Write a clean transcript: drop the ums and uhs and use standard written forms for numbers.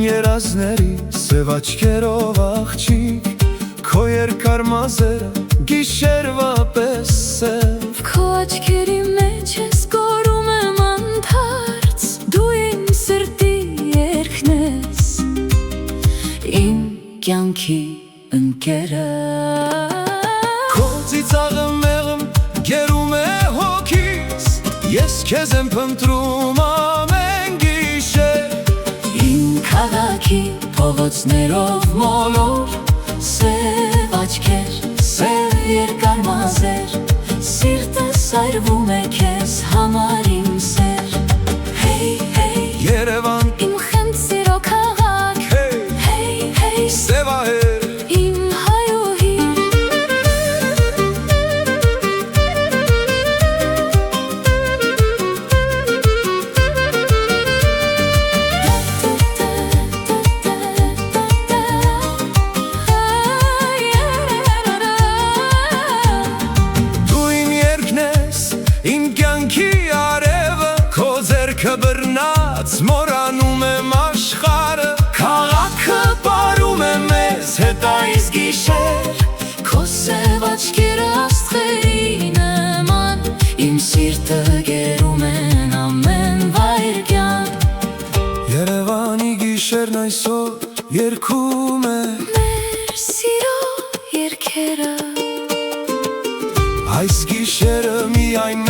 երազների սև աչքերով աղջիկ, քո երկար մազերը գիշերվա պես սև։ Քո աչքերի մեջ ես կորում եմ անթարց, դու իմ սրտի երգն ես, իմ կյանքի ընկերը։ Քո ծիծաղը մեղմ գերում է հոգիս, ես քեզ եմ փնտրում ամեն գիշեր։ Իմ քաղաքի փողոցներով մոլոր, սև աչքեր, սև երկար մազեր, սիրտս այրվում է քեզ համար իմ սեր։ Հեյ, հեյ, Երևան, իմ խենթ սիրո քաղաք, հեյ, հեյ, հեյ, սևահեր, իմ հայուհի։ դու իմ երկն ես, իմ կյանքի արևը, քո ձեռքը բռնած մորանում եմ աշխարհը, քաղաքը պարում է մեզ հետ այս գիշեր։ Քո սև աչքերը աստղերի նման, իմ սիրտը գերում են ամեն վայրկյան։ Երևանի գիշերն այսօր երգում է, Մեր սիրո երգերը, այս գիշերը միայն